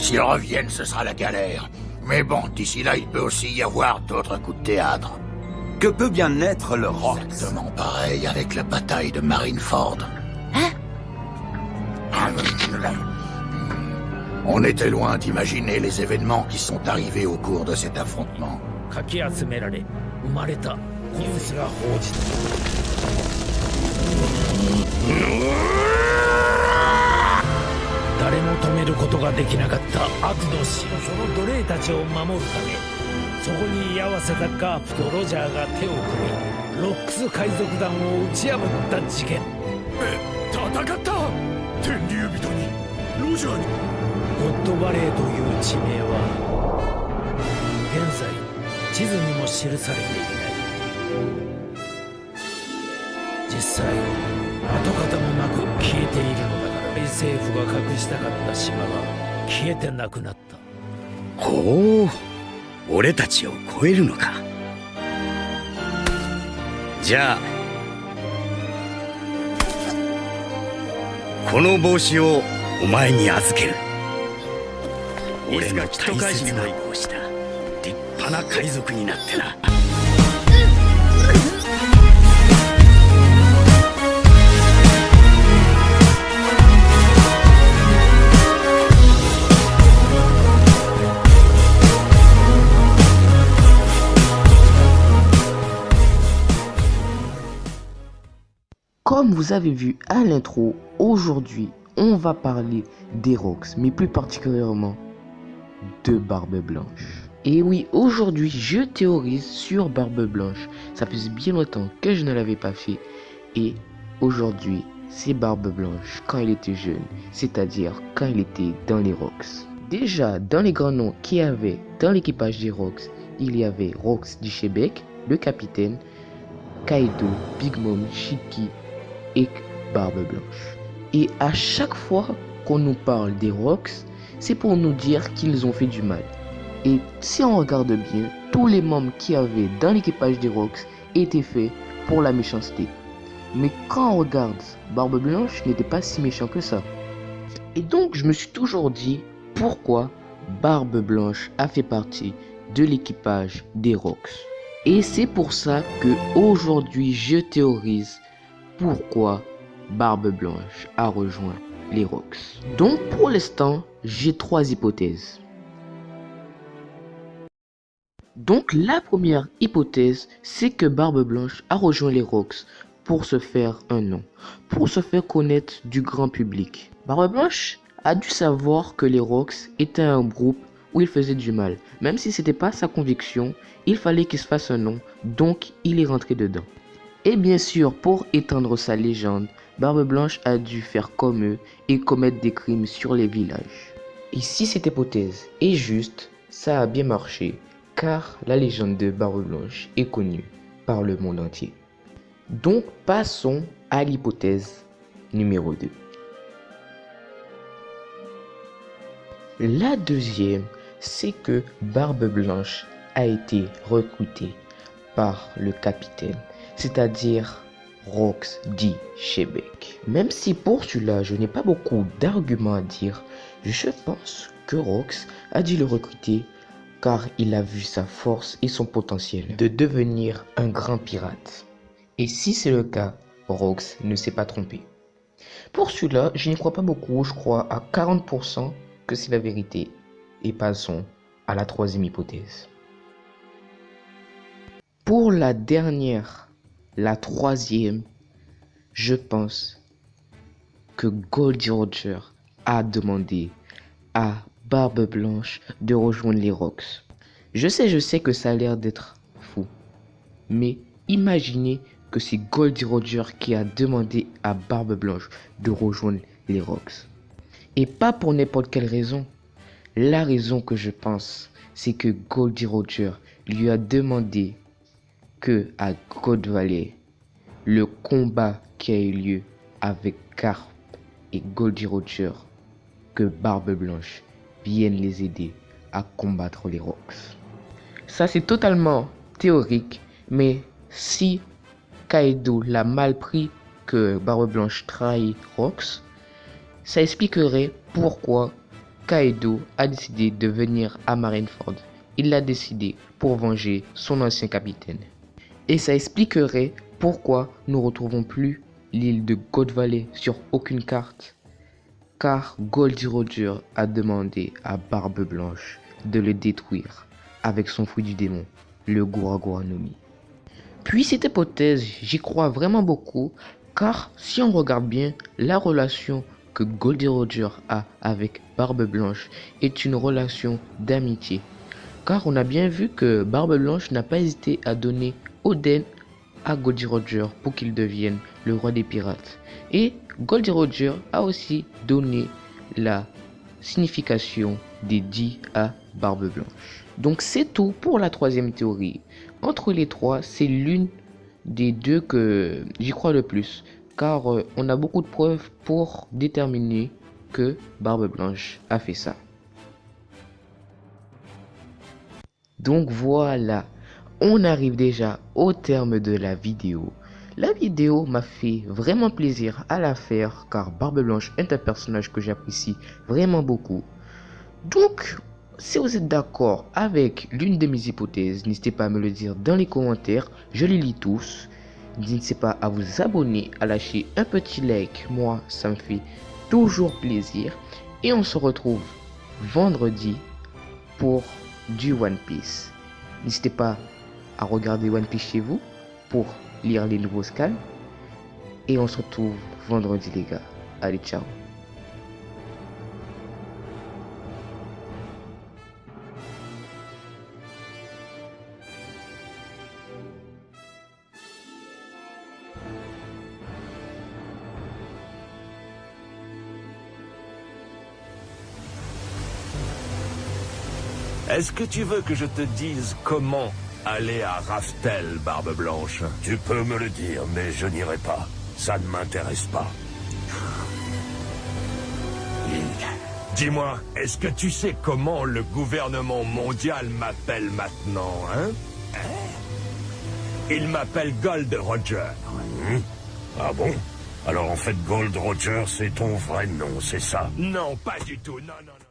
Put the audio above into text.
S'ils reviennent, ce sera la galère. Mais bon, d'ici là, il peut aussi y avoir d'autres coups de théâtre. Que peut bien être le Rox? Exactement pareil avec la bataille de Marineford. Hein? On était loin d'imaginer les événements qui sont arrivés au cours de cet affrontement. かき集められ生まれたニュースが報じた。誰も止めることができなかった悪の使徒、その奴隷たちを守るため、そこに居合わせたガープとロジャーが手を組み、ロックス海賊団を打ち破った事件。戦った天竜人にロジャーに。ゴッドバレーという地名は現在地図にも記されていない。実際跡形もなく消えているのだから、政府が隠したかった島が消えてなくなった。ほう、俺たちを超えるのか。じゃあこの帽子をお前に預ける。俺の大切な帽子だ。立派な海賊になってな。Comme vous avez vu à l'intro, aujourd'hui, on va parler des Rox, mais plus particulièrement de Barbe Blanche. Et oui, aujourd'hui, je théorise sur Barbe Blanche. Ça faisait bien longtemps que je ne l'avais pas fait. Et aujourd'hui, c'est Barbe Blanche quand il était jeune, c'est-à-dire quand il était dans les Rox. Déjà, dans les grands noms qu'il y avait dans l'équipage des Rox, il y avait Rox d'Ichebec, le capitaine, Kaido, Big Mom, Shiki et Barbe Blanche. Et à chaque fois qu'on nous parle des Rox, c'est pour nous dire qu'ils ont fait du mal. Et si on regarde bien, tous les membres qu'il y avait dans l'équipage des Rox étaient faits pour la méchanceté. Mais quand on regarde, Barbe Blanche n'était pas si méchant que ça. Et donc je me suis toujours dit pourquoi Barbe Blanche a fait partie de l'équipage des Rox. Et c'est pour ça que aujourd'hui je théorise pourquoi Barbe Blanche a rejoint les Rox. Donc pour l'instant, j'ai 3 hypothèses. Donc la première hypothèse, c'est que Barbe Blanche a rejoint les Rox pour se faire un nom, pour se faire connaître du grand public. Barbe Blanche a dû savoir que les Rox étaient un groupe où il faisait du mal. Même si c'était pas sa conviction, il fallait qu'il se fasse un nom, donc il est rentré dedans. Et bien sûr, pour étendre sa légende, Barbe Blanche a dû faire comme eux et commettre des crimes sur les villages. Et si cette hypothèse est juste, ça a bien marché, car la légende de Barbe Blanche est connue par le monde entier. Donc passons à l'hypothèse numéro 2. La deuxième, c'est que Barbe Blanche a été recrutée par le capitaine, c'est-à-dire Rox d'Ichebec. Même si pour celui-là, je n'ai pas beaucoup d'arguments à dire, je pense que Rox a dû le recruter car il a vu sa force et son potentiel de devenir un grand pirate. Et si c'est le cas, Rox ne s'est pas trompé. Pour celui-là, je n'y crois pas beaucoup, je crois à 40% que c'est la vérité. Et passons à la troisième hypothèse. Pour la dernière, la troisième, je pense que Goldie Roger a demandé à Barbe Blanche de rejoindre les Rox. Je sais que ça a l'air d'être fou, mais imaginez que c'est Goldie Roger qui a demandé à Barbe Blanche de rejoindre les Rox. Et pas pour n'importe quelle raison. La raison que je pense, c'est que Goldie Roger lui a demandé que à God Valley, le combat qui a eu lieu avec Garp et Goldie Roger, que Barbe Blanche vienne les aider à combattre les Rox. Ça c'est totalement théorique, mais si Kaido l'a mal pris que Barbe Blanche trahit Rox, ça expliquerait pourquoi Kaido a décidé de venir à Marineford. Il l'a décidé pour venger son ancien capitaine. Et ça expliquerait pourquoi nous ne retrouvons plus l'île de God Valley sur aucune carte. Car Goldie Roger a demandé à Barbe Blanche de le détruire avec son fruit du démon, le Gura no Mi. Puis cette hypothèse, j'y crois vraiment beaucoup, car si on regarde bien, la relation que Goldie Roger a avec Barbe Blanche est une relation d'amitié. Car on a bien vu que Barbe Blanche n'a pas hésité à donner Oden à Goldie Roger pour qu'il devienne le roi des pirates. Et Goldie Roger a aussi donné la signification des dits à Barbe Blanche. Donc c'est tout pour la troisième théorie. Entre les trois, c'est l'une des deux que j'y crois le plus. Car on a beaucoup de preuves pour déterminer que Barbe Blanche a fait ça. Donc voilà, on arrive déjà au terme de la vidéo. La vidéo m'a fait vraiment plaisir à la faire car Barbe Blanche est un personnage que j'apprécie vraiment beaucoup. Donc, si vous êtes d'accord avec l'une de mes hypothèses, n'hésitez pas à me le dire dans les commentaires, je les lis tous. N'hésitez pas à vous abonner, à lâcher un petit like, moi ça me fait toujours plaisir. Et on se retrouve vendredi pour du One Piece. N'hésitez pas à regarder One Piece chez vous pour lire les nouveaux scans. Et on se retrouve vendredi les gars. Allez, ciao. Est-ce que tu veux que je te dise comment aller à Raftel, Barbe Blanche? Tu peux me le dire, mais je n'irai pas. Ça ne m'intéresse pas. Dis-moi, est-ce que tu sais comment le gouvernement mondial m'appelle maintenant, hein? Il m'appelle Gold Roger. Ah bon? Alors en fait, Gold Roger, c'est ton vrai nom, c'est ça? Non, pas du tout, non, non, non.